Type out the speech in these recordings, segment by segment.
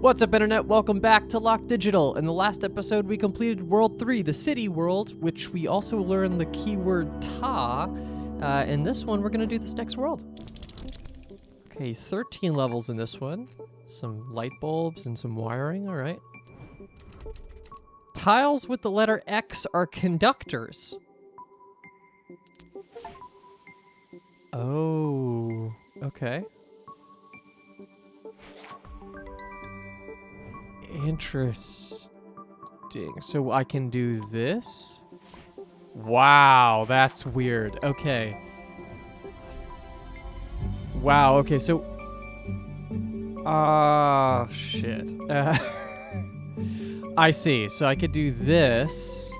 What's up, Internet? Welcome back to LOK Digital. In the last episode, we completed World 3, the City World, which we also learned the keyword ta. In this one, we're going to do this next world. Okay, 13 levels in this one. Some light bulbs and some wiring, all right. Tiles with the letter X are conductors. Oh, okay. Interesting. So I can do this? Wow, that's weird. Okay. Wow, okay, so... shit. I see. So I could do this.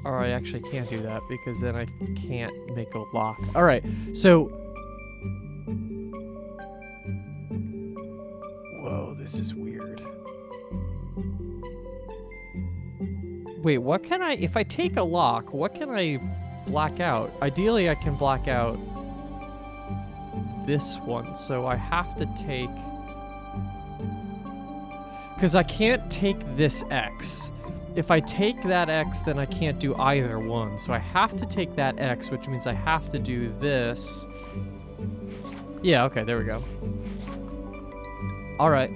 Or I actually can't do that because then I can't make a lock. Alright, so... Whoa, this is weird. Wait, what can I... If I take a lock, what can I black out? Ideally, I can black out this one, so I have to take... Because I can't take this X. If I take that X, then I can't do either one. So I have to take that X, which means I have to do this. Yeah, okay, there we go. Alright,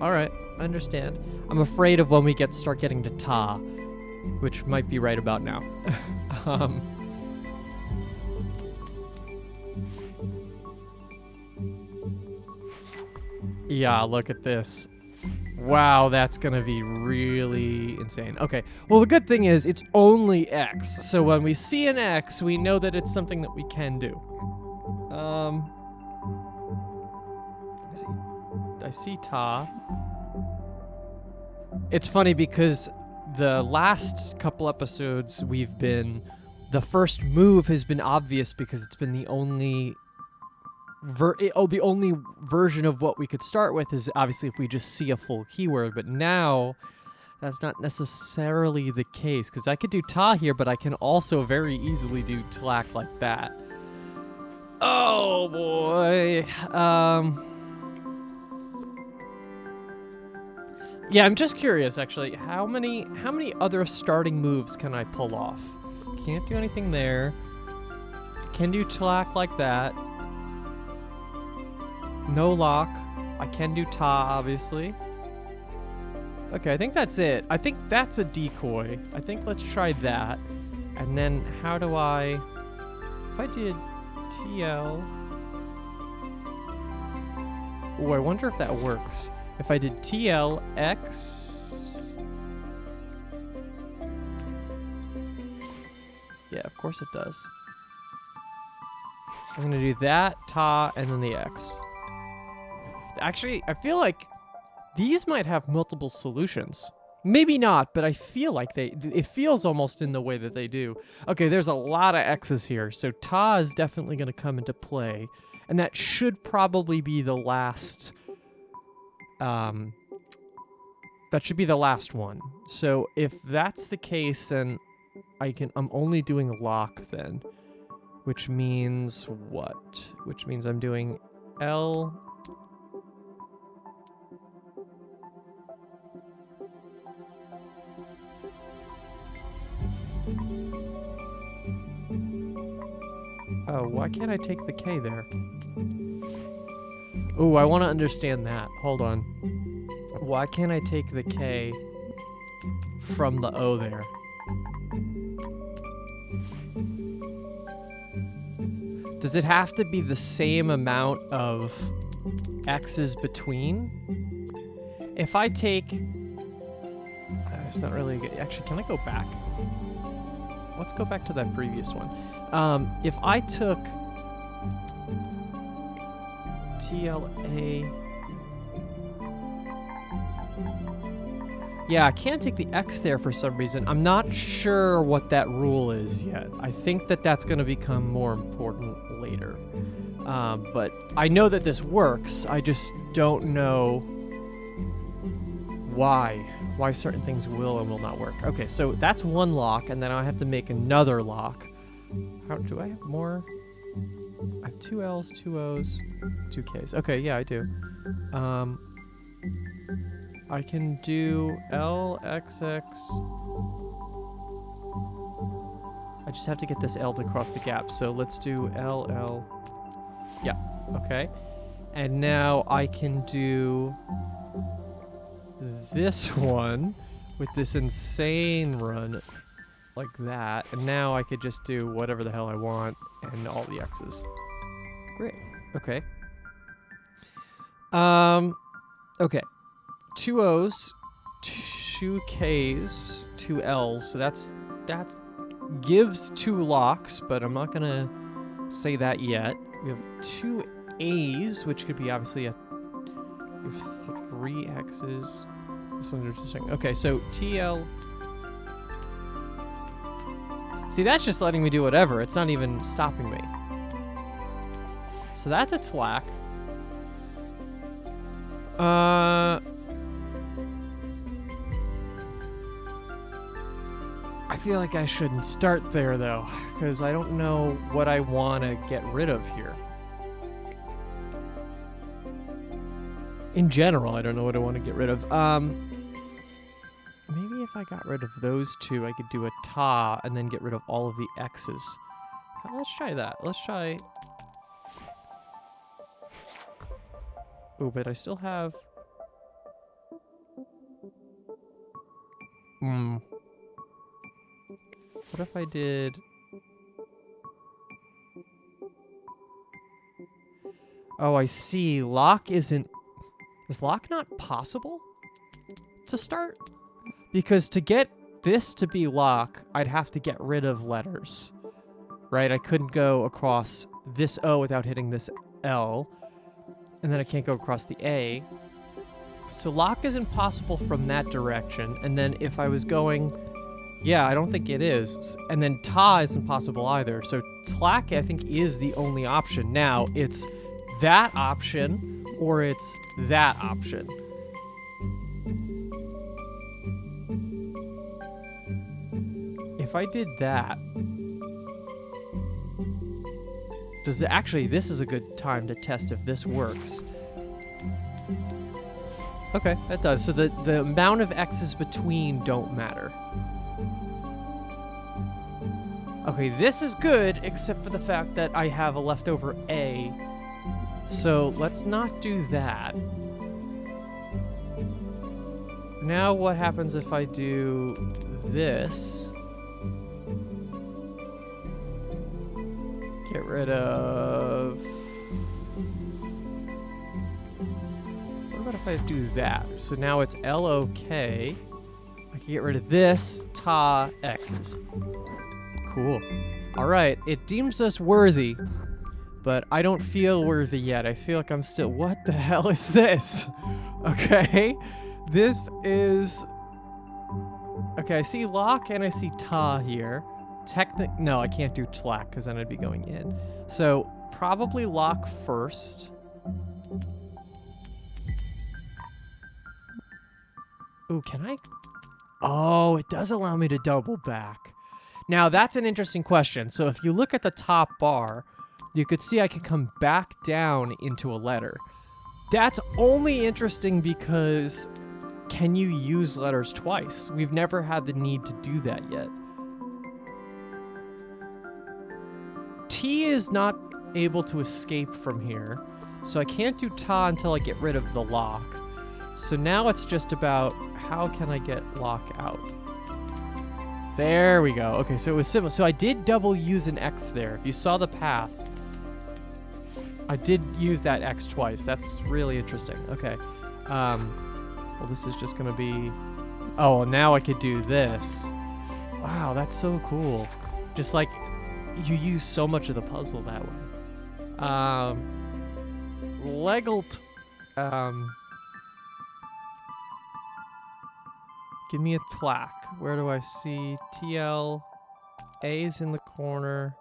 I understand. I'm afraid of when we start getting to ta, which might be right about now. Yeah, look at this. Wow, that's gonna be really insane. Okay, well the good thing is it's only X, so when we see an X, we know that it's something that we can do. I see ta. It's funny because the last couple episodes the first move has been obvious because it's been the only the only version of what we could start with is obviously if we just see a full keyword, but now that's not necessarily the case because I could do ta here, but I can also very easily do tlack like that. Oh boy. Yeah, I'm just curious actually, how many other starting moves can I pull off? Can't do anything there. Can do tlack like that. No lock. I can do ta, obviously. Okay, I think that's it. I think that's a decoy. I think let's try that. And then how do I... If I did TL... Oh, I wonder if that works. If I did TL X... Yeah, of course it does. I'm gonna do that, ta, and then the X. Actually, I feel like these might have multiple solutions. Maybe not, but I feel like it feels almost in the way that they do. Okay, there's a lot of X's here, so ta is definitely going to come into play, and that should probably be the last... that should be the last one. So if that's the case, then I'm only doing a lock then, which means what? Which means I'm doing L... Oh, why can't I take the K there? Oh, I want to understand that. Hold on. Why can't I take the K from the O there? Does it have to be the same amount of X's between? If I take... it's not really good. Actually, can I go back? Let's go back to that previous one. If I took TLA... Yeah, I can't take the X there for some reason. I'm not sure what that rule is yet. I think that that's going to become more important later. But I know that this works. I just don't know why certain things will and will not work. Okay, so that's one lock, and then I have to make another lock. How do I have more? I have 2 L's, 2 O's, 2 K's. Okay, yeah, I do. I can do LXX. I just have to get this L to cross the gap. So let's do LL. Yeah, okay. And now I can do this one with this insane run like that. And now I could just do whatever the hell I want and all the X's. Great. Okay. Okay. 2 O's, 2 K's, 2 L's. So that gives 2 locks, but I'm not gonna say that yet. We have 2 A's, which could be obviously we have 3 X's. This one's interesting. Okay, so TL. See, that's just letting me do whatever. It's not even stopping me. So that's a TLAC. I feel like I shouldn't start there, though, because I don't know what I want to get rid of here. In general, I don't know what I want to get rid of. Maybe if I got rid of those 2, I could do a ta and then get rid of all of the X's. Let's try that. Let's try... Oh, but I still have... What if I did... Oh, I see. Lock isn't... Is lock not possible to start? Because to get this to be lock, I'd have to get rid of letters. Right? I couldn't go across this O without hitting this L. And then I can't go across the A. So lock isn't possible from that direction. And then if I was going... Yeah, I don't think it is. And then ta isn't possible either. So TLAC, I think, is the only option. Now, it's that option or it's that option. If I did that... Actually, this is a good time to test if this works. Okay, that does. So the amount of X's between don't matter. Okay, this is good, except for the fact that I have a leftover A. So let's not do that. Now what happens if I do this? Get rid of... What about if I do that? So now it's LOK. I can get rid of this, ta, X's. Cool. Alright, it deems us worthy, but I don't feel worthy yet. I feel like I'm still... What the hell is this? Okay. This is... Okay, I see lock and I see ta here. No, I can't do TLAC because then I'd be going in. So, probably lock first. Ooh, can I... Oh, it does allow me to double back. Now, that's an interesting question. So if you look at the top bar, you could see I can come back down into a letter. That's only interesting because can you use letters twice? We've never had the need to do that yet. T is not able to escape from here, so I can't do ta until I get rid of the lock. So now it's just about how can I get lock out? There we go. Okay, so it was similar. So I did double use an X there. If you saw the path, I did use that X twice. That's really interesting. Okay. Well, this is just going to be... Oh, now I could do this. Wow, that's so cool. Just like, you use so much of the puzzle that way. Legalt. Give me a TLAC. Where do I see TL? A is in the corner.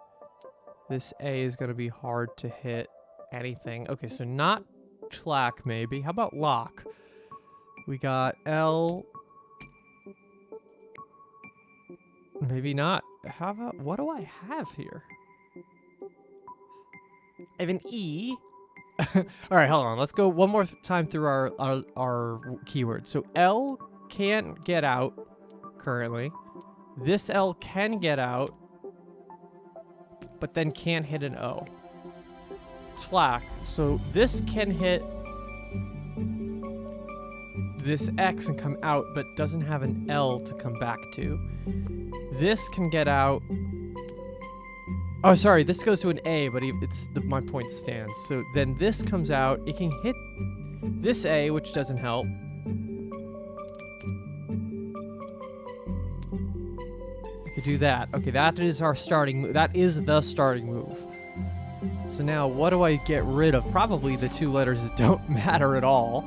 This A is going to be hard to hit anything. Okay, so not TLAC maybe. How about lock? We got L. Maybe not. How about, what do I have here? I have an E. All right, hold on. Let's go one more time through our keywords. So L can't get out currently. This L can get out, but then can't hit an O. Slack. So this can hit this X and come out, but doesn't have an L to come back to. This can get out. Oh, sorry, this goes to an A, but my point stands. So then this comes out. It can hit this A, which doesn't help. I could do that. Okay, that is our starting move. That is the starting move. So now, what do I get rid of? Probably the two letters that don't matter at all.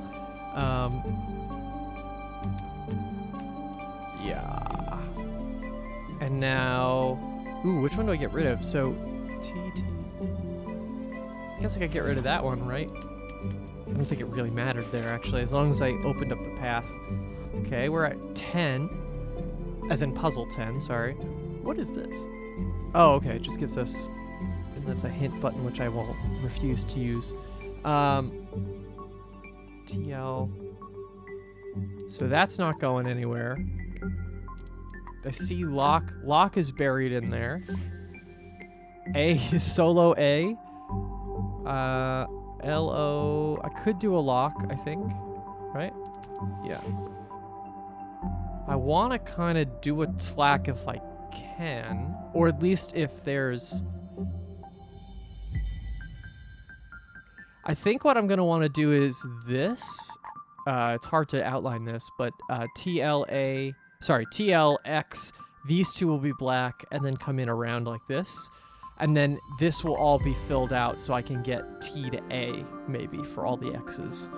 Yeah. And now, ooh, which one do I get rid of? So, T. I guess I could get rid of that one, right? I don't think it really mattered there, actually, as long as I opened up the path. Okay, we're at 10. As in puzzle 10, sorry. What is this? Oh, okay, it just gives us... And that's a hint button, which I won't refuse to use. TL. So that's not going anywhere. I see lock. Lock is buried in there. A is solo A. LO. I could do a lock, I think. Right? Yeah. I want to kind of do a slack if I can. Or at least if there's... I think what I'm going to want to do is this. It's hard to outline this, but TLX, these two will be black and then come in around like this. And then this will all be filled out so I can get T to A, maybe, for all the X's.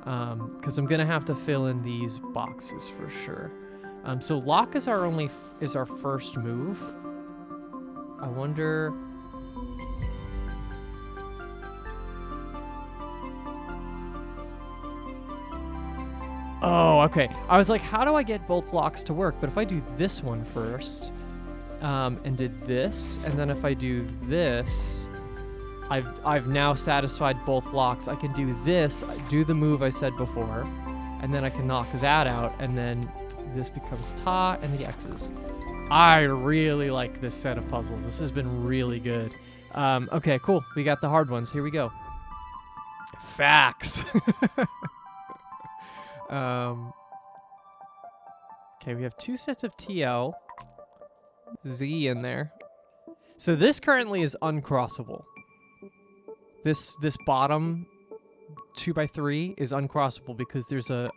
Because I'm going to have to fill in these boxes for sure. So lock is our first move. I wonder... Oh, okay. I was like, how do I get both locks to work? But if I do this one first, and did this, and then if I do this, I've now satisfied both locks. I can do this, do the move I said before, and then I can knock that out, and then this becomes ta and the X's. I really like this set of puzzles. This has been really good. Okay, cool. We got the hard ones. Here we go. Facts. Okay, we have two sets of TL, Z in there. So this currently is uncrossable. This bottom 2x3 is uncrossable because there's a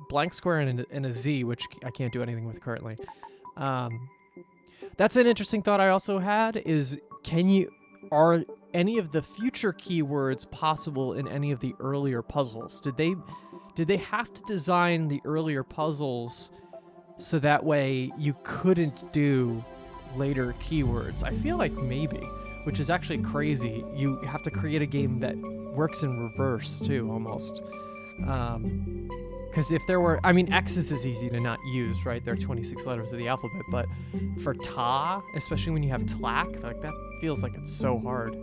blank square and a Z, which I can't do anything with currently. That's an interesting thought I also had is, are any of the future keywords possible in any of the earlier puzzles? Did they have to design the earlier puzzles so that way you couldn't do later keywords? I feel like maybe, which is actually crazy. You have to create a game that works in reverse too, almost. Because if there were, I mean, X's is easy to not use, right? There are 26 letters of the alphabet, but for ta, especially when you have tlack, like that feels like it's so hard.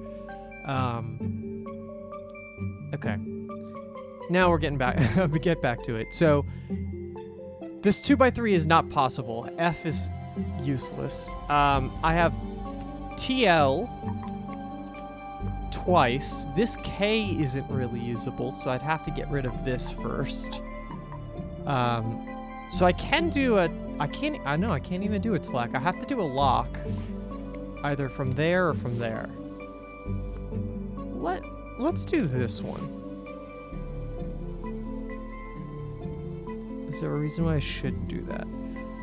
Okay. Now we're getting back. We get back to it. So this 2x3 is not possible. F is useless. I have TL twice. This K isn't really usable, so I'd have to get rid of this first. So I can do I can't even do a tlack. I have to do a lock, either from there or from there. Let's do this one. Is there a reason why I shouldn't do that?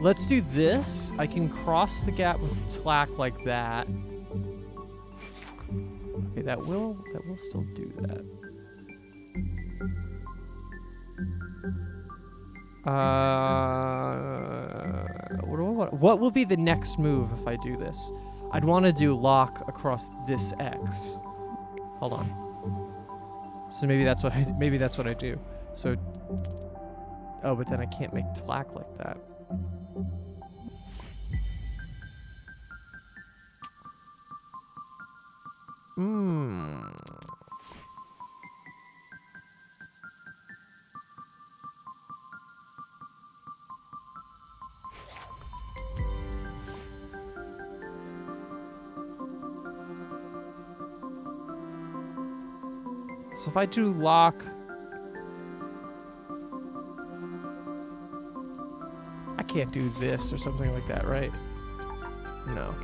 Let's do this. I can cross the gap with tlack like that. Okay, that will still do that. What will be the next move if I do this? I'd want to do lock across this X. Hold on. So maybe that's what I do. So, oh, but then I can't make tlack like that. So if I do lock... I can't do this or something like that, right? No.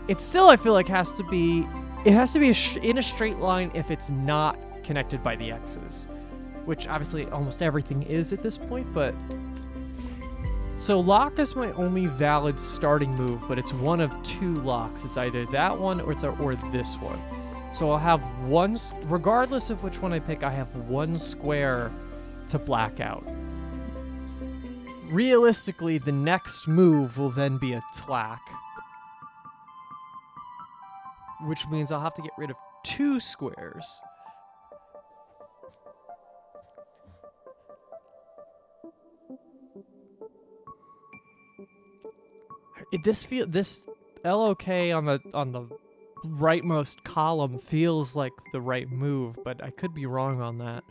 It still, I feel like, has to be... It has to be in a straight line if it's not connected by the X's. Which, obviously, almost everything is at this point, but... So lock is my only valid starting move, but it's one of two locks. It's either that one or this one. So I'll have one, regardless of which one I pick, I have one square to black out. Realistically, the next move will then be a tlack, which means I'll have to get rid of two squares. This LOK on the rightmost column feels like the right move, but I could be wrong on that.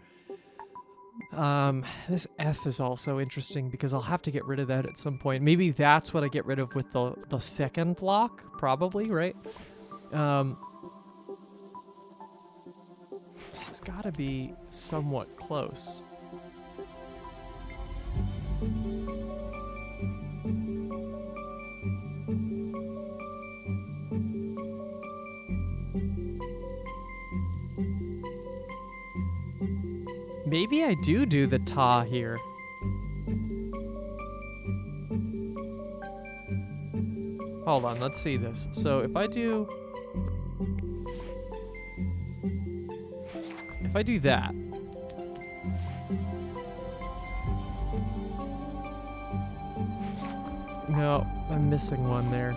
This F is also interesting because I'll have to get rid of that at some point. Maybe that's what I get rid of with the second lock, probably, right? This has got to be somewhat close. Maybe I do the ta here. Hold on, let's see this. So if I do that. No, I'm missing one there.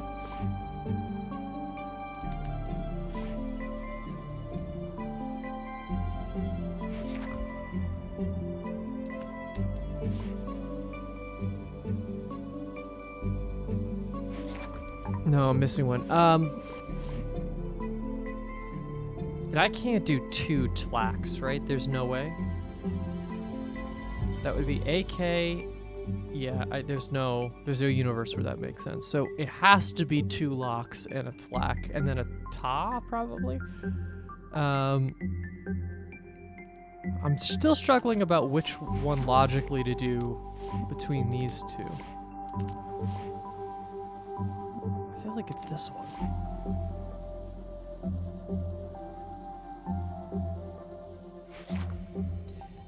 No, I'm missing one. And I can't do two tlacks, right? There's no way. That would be AK. Yeah, there's no universe where that makes sense. So it has to be two locks and a tlack, and then a ta, probably. I'm still struggling about which one logically to do between these two. I feel like it's this one.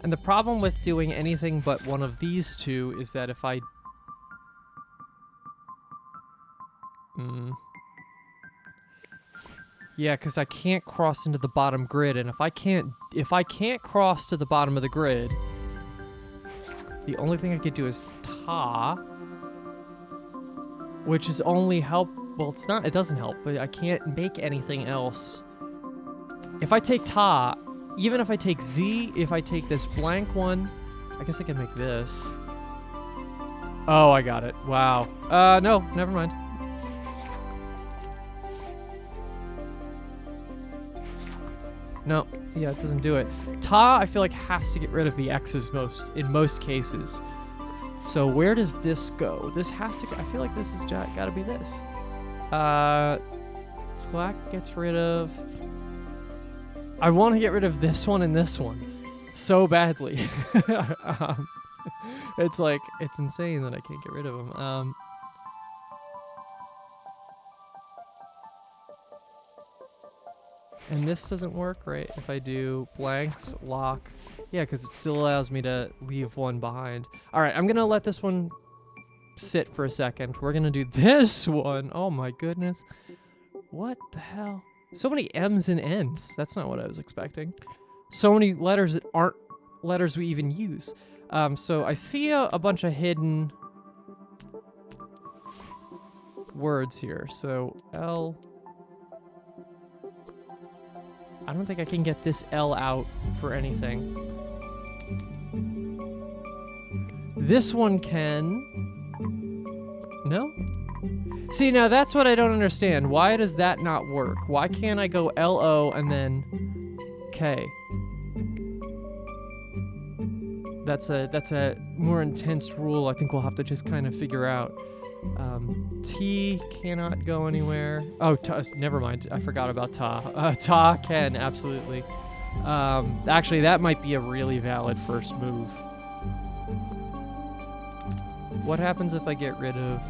And the problem with doing anything but one of these two is that if I... Yeah, because I can't cross into the bottom grid, and if I can't cross to the bottom of the grid, the only thing I could do is ta, which is only help. Well, it's not. It doesn't help, but I can't make anything else. If I take ta, even if I take z, if I take this blank one, I guess I can make this. Oh, I got it. Wow. No, never mind. No, yeah, it doesn't do it. Ta, I feel like, has to get rid of the x's in most cases. So where does this go? This has to go. I feel like this has got to be this. Slack gets rid of... I want to get rid of this one and this one so badly. It's like, it's insane that I can't get rid of them. And this doesn't work, right? If I do blanks, lock. Yeah, because it still allows me to leave one behind. All right, I'm going to let this one sit for a second. We're going to do this one. Oh my goodness. What the hell? So many M's and N's. That's not what I was expecting. So many letters that aren't letters we even use. So I see a bunch of hidden words here. So L... I don't think I can get this L out for anything. This one can... No? See, now that's what I don't understand. Why does that not work? Why can't I go LO and then K? That's a more intense rule. I think we'll have to just kind of figure out. T cannot go anywhere. Oh, never mind. I forgot about Ta. Ta can, absolutely. Actually, that might be a really valid first move. What happens if I get rid of...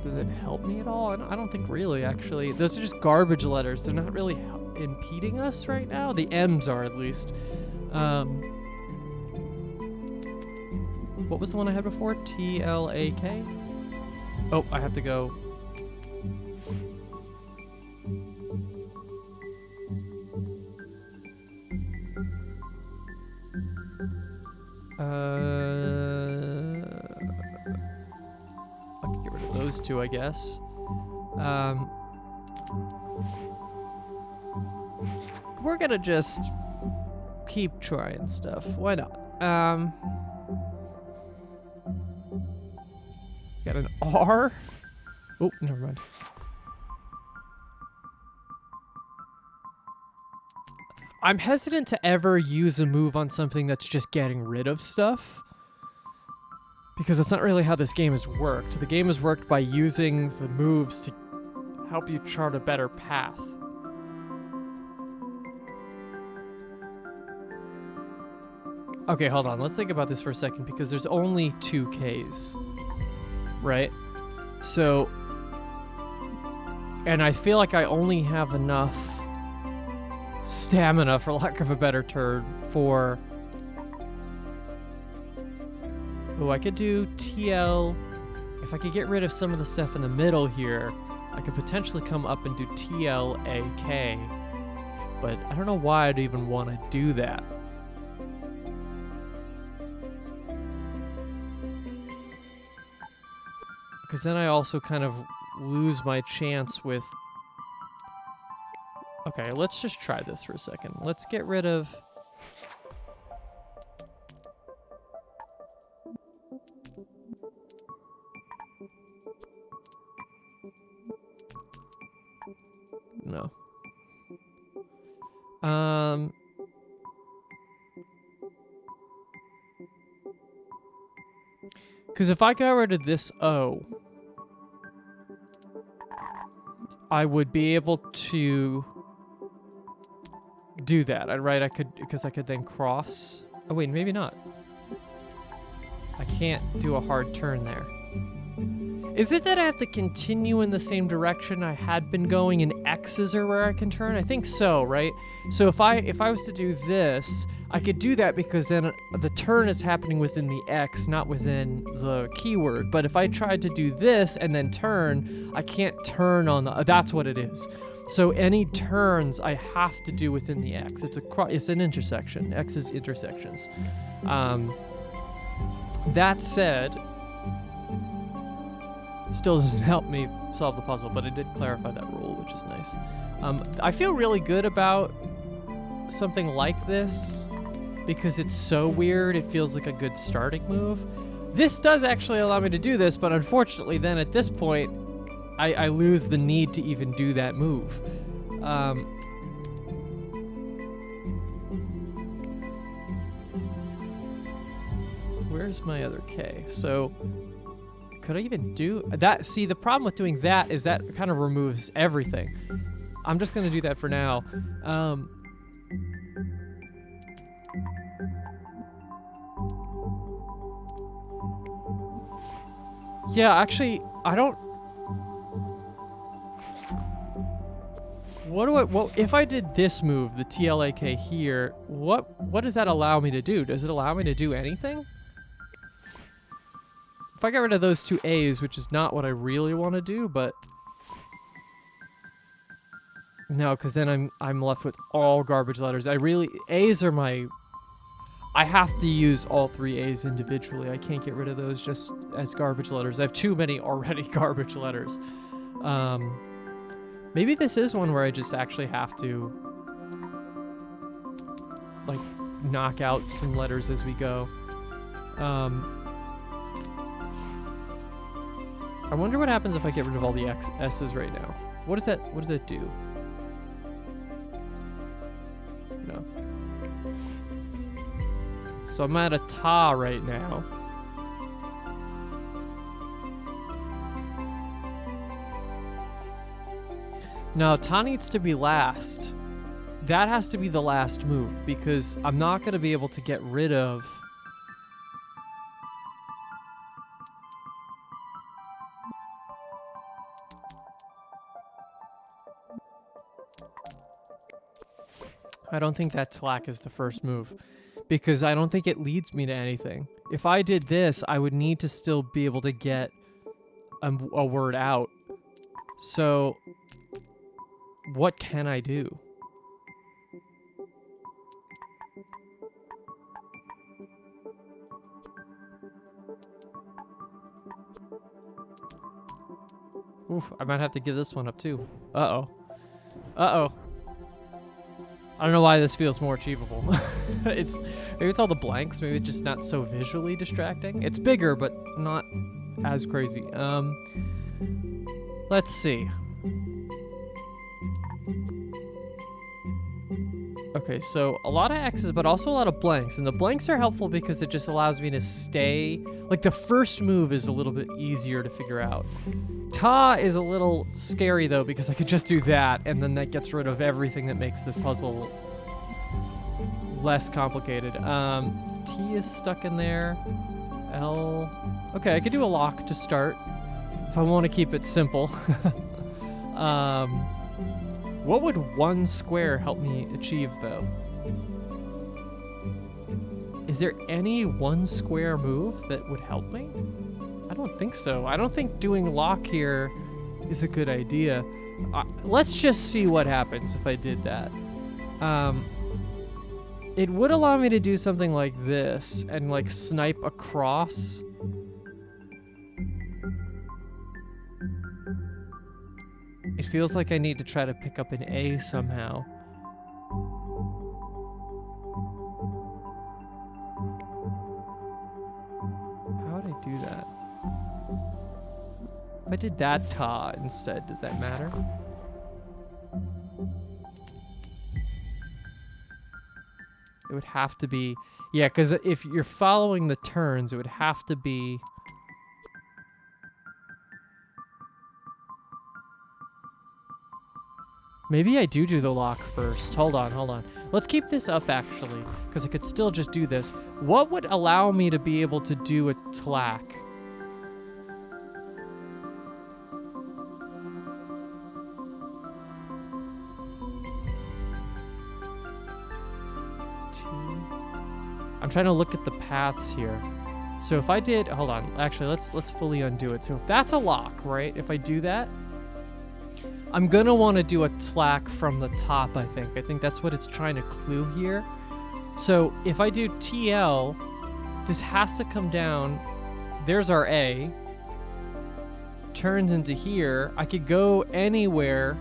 Does it help me at all? I don't think really, actually. Those are just garbage letters. They're not really impeding us right now. The M's are, at least. What was the one I had before? T-L-A-K? Oh, I have to go. I can get rid of those two, I guess. We're gonna just keep trying stuff. Why not? Got an R? Oh, never mind. I'm hesitant to ever use a move on something that's just getting rid of stuff, because it's not really how this game has worked. The game has worked by using the moves to help you chart a better path. Okay, hold on. Let's think about this for a second, because there's only 2 Ks, right? So, and I feel like I only have enough stamina, for lack of a better term, for... Oh, I could do TL. If I could get rid of some of the stuff in the middle here, I could potentially come up and do TLAK. But I don't know why I'd even want to do that. Because then I also kind of lose my chance with... Okay, let's just try this for a second. Let's get rid of... No. Because if I got rid of this O, I would be able to do that, right? I could, because I could then cross. Oh wait, maybe not. I can't do a hard turn there. Is it that I have to continue in the same direction I had been going, and X's are where I can turn? I think so, right? So if I was to do this, I could do that because then the turn is happening within the X, not within the keyword. But if I tried to do this and then turn, I can't turn on the... That's what it is. So any turns I have to do within the X. It's an intersection. X is intersections. That said... Still doesn't help me solve the puzzle, but it did clarify that rule, which is nice. I feel really good about something like this because it's so weird. It feels like a good starting move. This does actually allow me to do this, but unfortunately then at this point, I lose the need to even do that move. Where's my other K? So... Could I even do that? See, the problem with doing that is that kind of removes everything. I'm just going to do that for now. Yeah, actually, I don't... What if I did this move, the TLAK here, what does that allow me to do? Does it allow me to do anything? If I get rid of those 2 A's, which is not what I really want to do, but... No, because then I'm left with all garbage letters. A's are my... I have to use all 3 A's individually. I can't get rid of those just as garbage letters. I have too many already garbage letters. Maybe this is one where I just actually have to... like, knock out some letters as we go. I wonder what happens if I get rid of all the S's right now. What does that do? No. So I'm at a ta right now. No, ta needs to be last. That has to be the last move because I'm not going to be able to get rid of... I don't think that slack is the first move because I don't think it leads me to anything. If I did this, I would need to still be able to get a word out. So what can I do? Oof, I might have to give this one up too. Uh-oh. Uh-oh. I don't know why this feels more achievable. Maybe it's all the blanks. Maybe it's just not so visually distracting. It's bigger, but not as crazy. Let's see. Okay, so a lot of X's, but also a lot of blanks. And the blanks are helpful because it just allows me to stay. Like the first move is a little bit easier to figure out. Ta is a little scary though because I could just do that and then that gets rid of everything that makes this puzzle less complicated. T is stuck in there. L. Okay, I could do a lock to start if I want to keep it simple. What would one square help me achieve though? Is there any one square move that would help me? I don't think so. I don't think doing lock here is a good idea. Let's just see what happens if I did that. It would allow me to do something like this and like snipe across. It feels like I need to try to pick up an A somehow. How would I do that? If I did that ta instead, does that matter? It would have to be... Yeah, because if you're following the turns, it would have to be... Maybe I do the lock first. Hold on. Let's keep this up, actually, because I could still just do this. What would allow me to be able to do a tlack? I'm trying to look at the paths here. So if I did... Hold on. Actually, let's fully undo it. So if that's a lock, right? If I do that... I'm gonna want to do a tlack from the top, I think. I think that's what it's trying to clue here. So if I do TL, this has to come down. There's our A. Turns into here. I could go anywhere.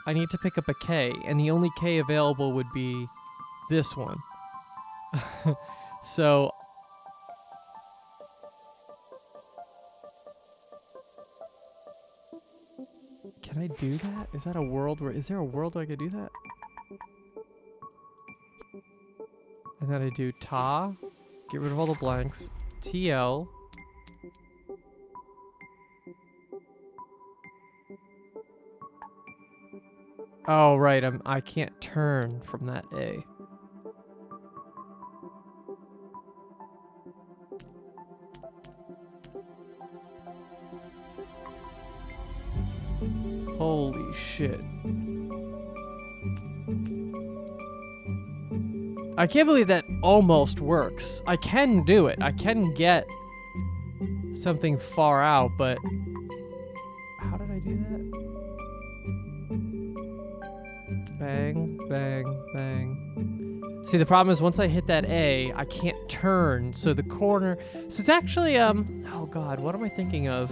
I need to pick up a K, and the only K available would be this one. So... Can I do that? Is that a world where... Is there a world where I could do that? And then I do ta. Get rid of all the blanks. TL. Oh, right. I can't turn from that A. Holy shit. I can't believe that almost works. I can do it. I can get something far out, but... How did I do that? Bang, bang, bang. See, the problem is once I hit that A, I can't turn, so the corner... So it's actually, oh god, what am I thinking of?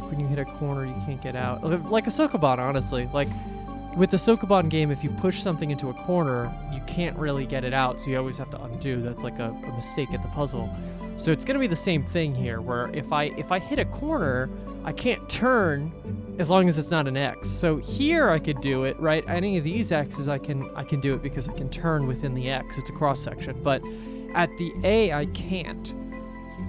When you hit a corner, you can't get out. Like a Sokoban, honestly. Like, with the Sokoban game, if you push something into a corner, you can't really get it out, so you always have to undo. That's like a mistake at the puzzle. So it's gonna be the same thing here, where if I hit a corner, I can't turn as long as it's not an X. So here I could do it, right? Any of these X's I can do it because I can turn within the X. It's a cross section. But at the A I can't.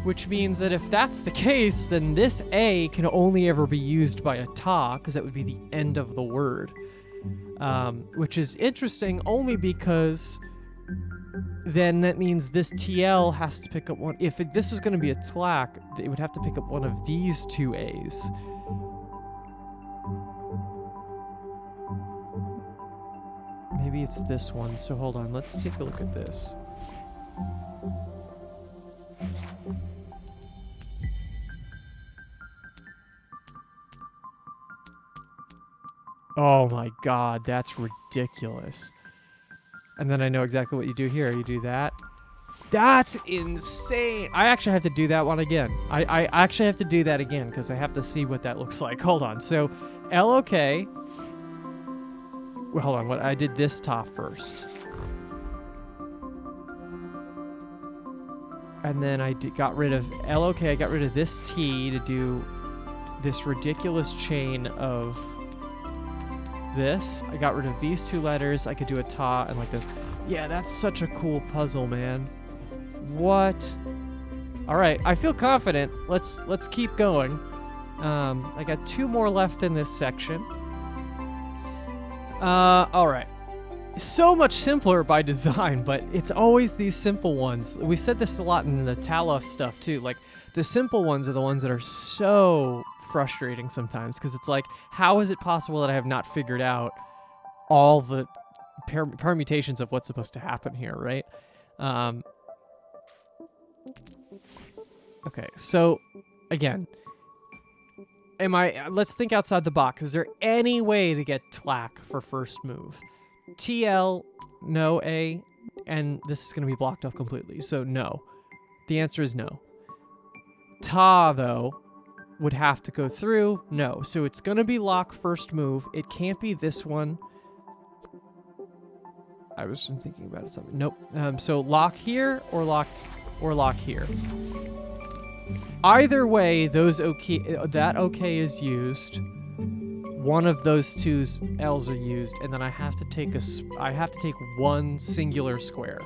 Which means that if that's the case, then this A can only ever be used by a ta, because that would be the end of the word. Which is interesting only because then that means this TL has to pick up one. If this was going to be a tlack, it would have to pick up one of these two A's. Maybe it's this one. So hold on, let's take a look at this. Oh my god, that's ridiculous. And then I know exactly what you do here. You do that. That's insane. I actually have to do that one again. I actually have to do that again because I have to see what that looks like. Hold on. So, LOK. Well, hold on. What I did this top first. And then I got rid of LOK. I got rid of this T to do this ridiculous chain of this. I got rid of these two letters. I could do a ta and like this. Yeah, that's such a cool puzzle, man. What? All right, I feel confident. Let's keep going. I got 2 more left in this section. All right. So much simpler by design, but it's always these simple ones. We said this a lot in the Talos stuff too. Like the simple ones are the ones that are so frustrating sometimes because it's like, how is it possible that I have not figured out all the permutations of what's supposed to happen here, right? Okay, so again, let's think outside the box. Is there any way to get tlack for first move? TL, no A, and this is going to be blocked off completely, so no. The answer is no. Ta, though, would have to go through. No. So it's going to be lock first move. It can't be this one. I was just thinking about something. Nope. So lock here or lock here. Either way, that OK is used. One of those two L's are used, and then I have to take one singular square.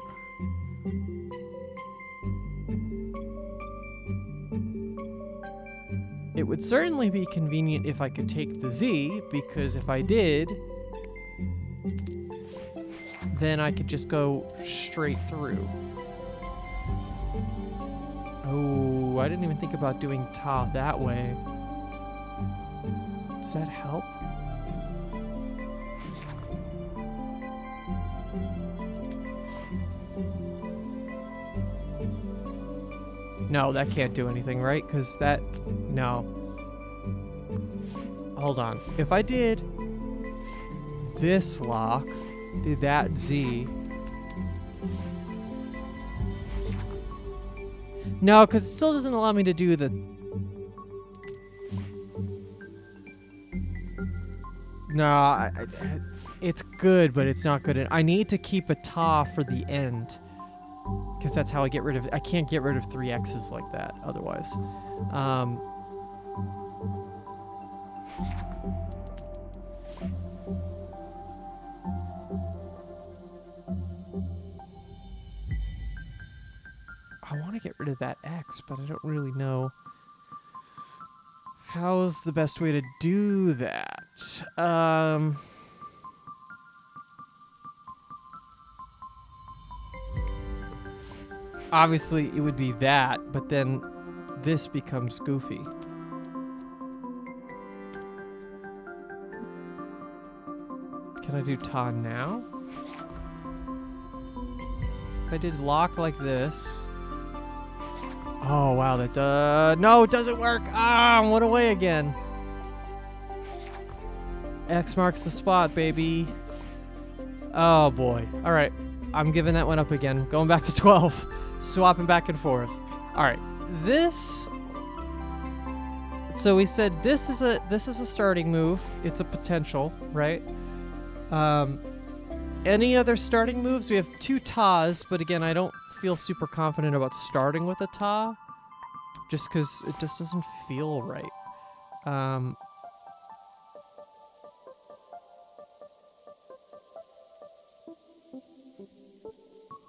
It would certainly be convenient if I could take the Z, because if I did, then I could just go straight through. Oh, I didn't even think about doing ta that way. Does that help? No, that can't do anything, right? Because that... No. Hold on. If I did this lock, did that Z... No, because it still doesn't allow me to do the... No, it's good, but it's not good. I need to keep a ta for the end. Because that's how I get rid of... I can't get rid of 3 X's like that, otherwise. I want to get rid of that X, but I don't really know how's the best way to do that. Obviously, it would be that, but then this becomes goofy. Can I do ta now? If I did lock like this... Oh, wow, that no, it doesn't work! Ah, I went away again. X marks the spot, baby. Oh, boy. All right, I'm giving that one up again. Going back to 12. Swapping back and forth. All right, this... So we said this is a starting move. It's a potential, right? Any other starting moves? We have 2 tas, but again, I don't feel super confident about starting with a ta, just because it just doesn't feel right.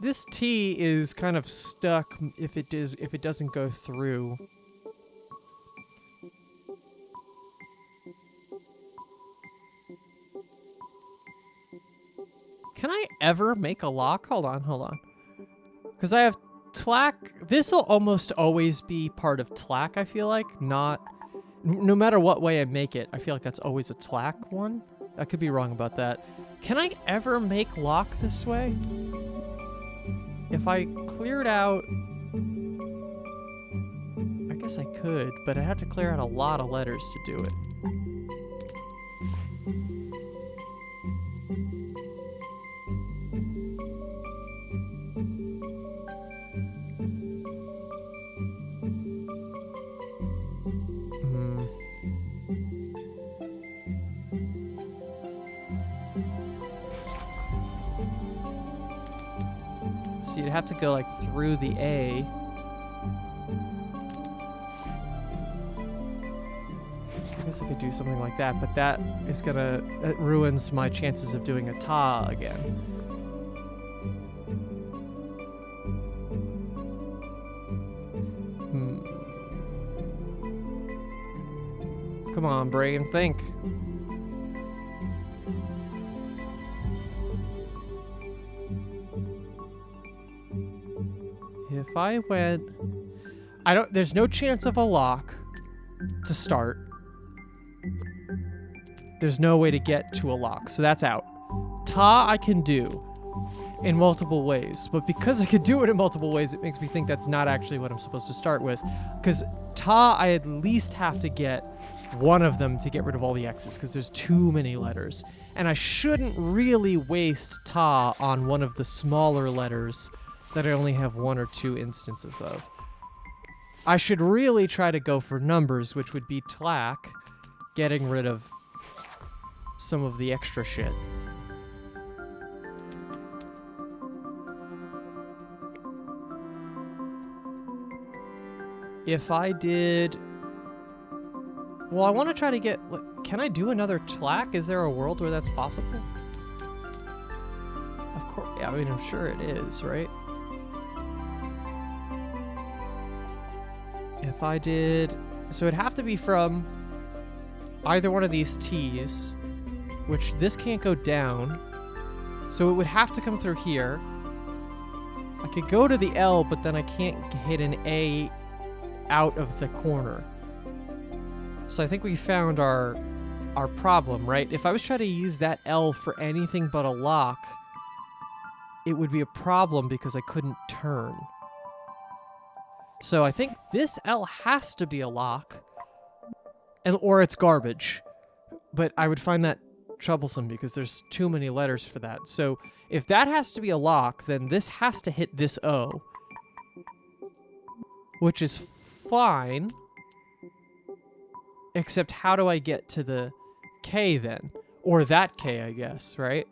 This T is kind of stuck if it doesn't go through. Can I ever make a lock? Hold on. Because I have tlack. This will almost always be part of tlack, I feel like. Not... No matter what way I make it, I feel like that's always a tlack one. I could be wrong about that. Can I ever make lock this way? If I cleared out... I guess I could, but I'd have to clear out a lot of letters to do it. So you'd have to go like through the A. I guess I could do something like that, but that is gonna... It ruins my chances of doing a ta again. Come on, brain, think. If I went... There's no chance of a lock to start. There's no way to get to a lock, so that's out. Ta I can do in multiple ways, but because I could do it in multiple ways, it makes me think that's not actually what I'm supposed to start with. Because ta, I at least have to get one of them to get rid of all the X's, because there's too many letters. And I shouldn't really waste ta on one of the smaller letters that I only have 1 or 2 instances of. I should really try to go for numbers, which would be tlack, getting rid of some of the extra shit. If I did... Well, I want to try to get... Can I do another tlack? Is there a world where that's possible? Of course. Yeah, I mean, I'm sure it is, right? If I did... So it'd have to be from either one of these T's, which this can't go down. So it would have to come through here. I could go to the L, but then I can't hit an A out of the corner. So I think we found our problem, right? If I was trying to use that L for anything but a lock, it would be a problem because I couldn't turn. So I think this L has to be a lock, or it's garbage. But I would find that troublesome because there's too many letters for that. So if that has to be a lock, then this has to hit this O, which is fine. Except how do I get to the K then? Or that K, I guess, right?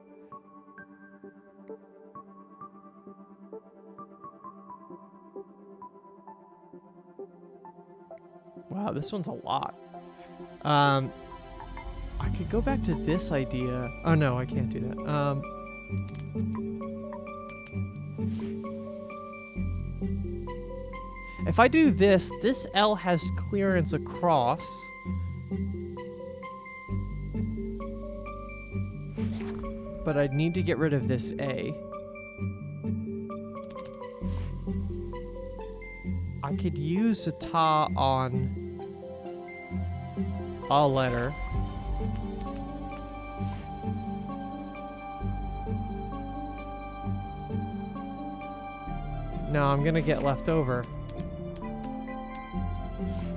Wow, this one's a lot. I could go back to this idea. Oh no, I can't do that. If I do this, this L has clearance across. But I'd need to get rid of this A. I could use a ta on a letter. No, I'm gonna get left over.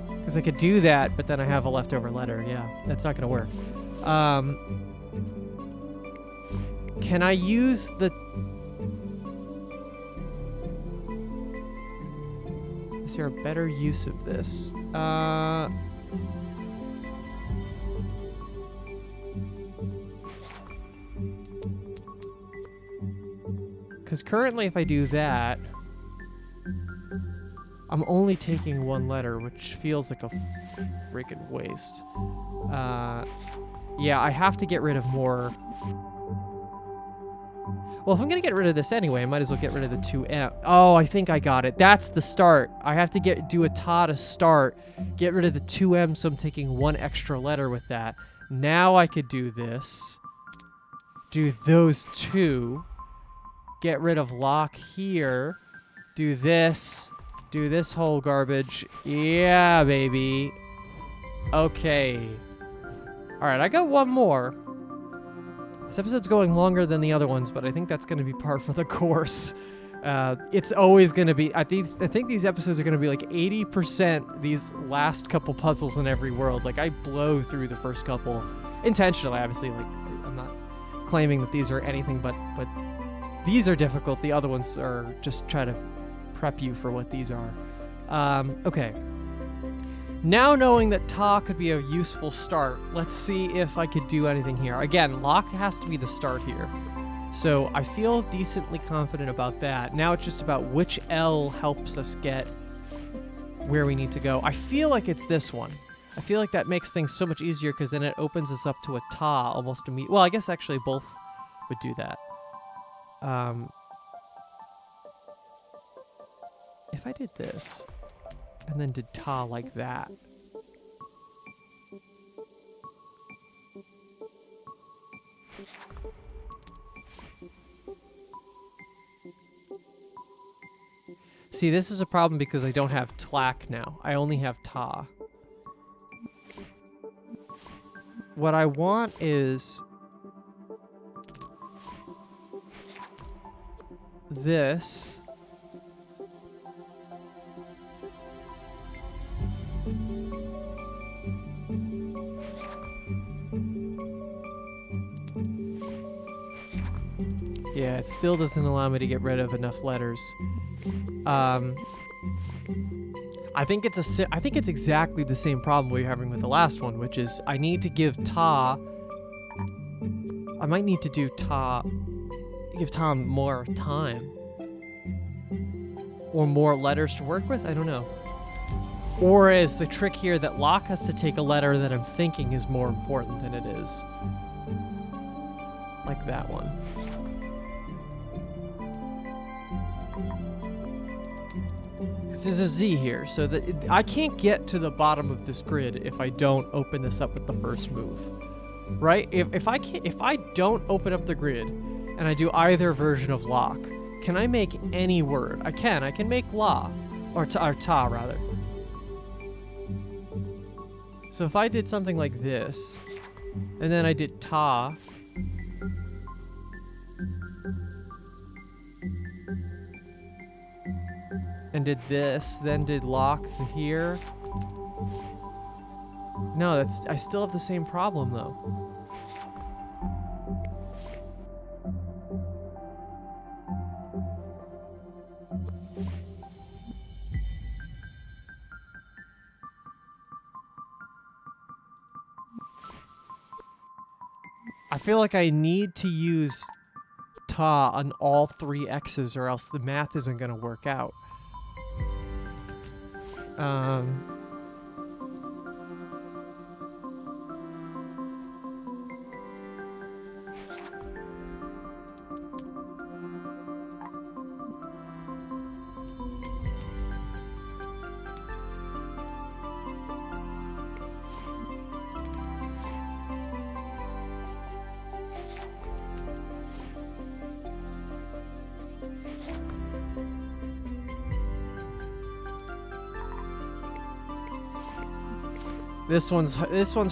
Because I could do that, but then I have a leftover letter. Yeah, that's not gonna work. Can I use the... Is there a better use of this? Because currently if I do that, I'm only taking one letter, which feels like a freaking waste. Yeah, I have to get rid of more. Well, if I'm going to get rid of this anyway, I might as well get rid of the 2M. Oh, I think I got it. That's the start. I have to do a ta to start, get rid of the 2M, so I'm taking one extra letter with that. Now I could do this. Do those two. Get rid of lock here. Do this. Do this whole garbage. Yeah, baby. Okay. All right, I got one more. This episode's going longer than the other ones, but I think that's going to be par for the course. It's always going to be... I think these episodes are going to be like 80% these last couple puzzles in every world. Like, I blow through the first couple. Intentionally, obviously. Like, I'm not claiming that these are anything, but these are difficult. The other ones are just try to prep you for what these are. Okay. Now knowing that ta could be a useful start, let's see if I could do anything here. Again, lock has to be the start here. So I feel decently confident about that. Now it's just about which L helps us get where we need to go. I feel like it's this one. I feel like that makes things so much easier because then it opens us up to a ta almost immediately. Well, I guess actually both would do that. If I did this... and then did ta like that. See, this is a problem because I don't have tlack now. I only have ta. What I want is this. Yeah, it still doesn't allow me to get rid of enough letters. I think it's exactly the same problem we were having with the last one, which is I need to give ta. I might need to do ta. Give Tom more time. Or more letters to work with? I don't know. Or is the trick here that lock has to take a letter that I'm thinking is more important than it is? Like that one. There's a Z here, so that I can't get to the bottom of this grid if I don't open this up with the first move, right? If I don't open up the grid and I do either version of lock, can I make any word? I can make la, or ta rather. So if I did something like this, and then I did ta. And did this, then did lock here. No, I still have the same problem though. I feel like I need to use ta on all three X's or else the math isn't gonna work out. This one's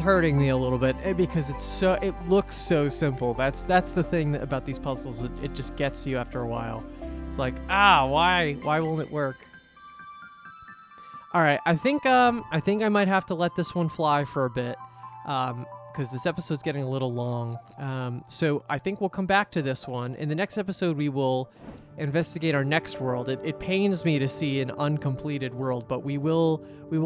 hurting me a little bit because it looks so simple. That's the thing about these puzzles. It just gets you after a while. It's like, why won't it work? All right, I think I might have to let this one fly for a bit because this episode's getting a little long. So I think we'll come back to this one in the next episode. We will investigate our next world. It pains me to see an uncompleted world, but we will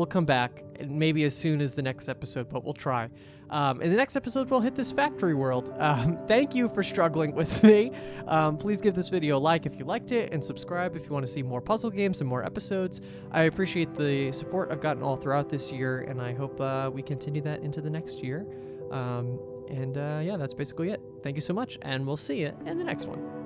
come back, and maybe as soon as the next episode, but we'll try. In the next episode, we'll hit this factory world. Thank you for struggling with me. Please give this video a like if you liked it, and subscribe if you want to see more puzzle games and more episodes. I appreciate the support I've gotten all throughout this year, and I hope we continue that into the next year. Yeah, that's basically it. Thank you so much, and we'll see you in the next one.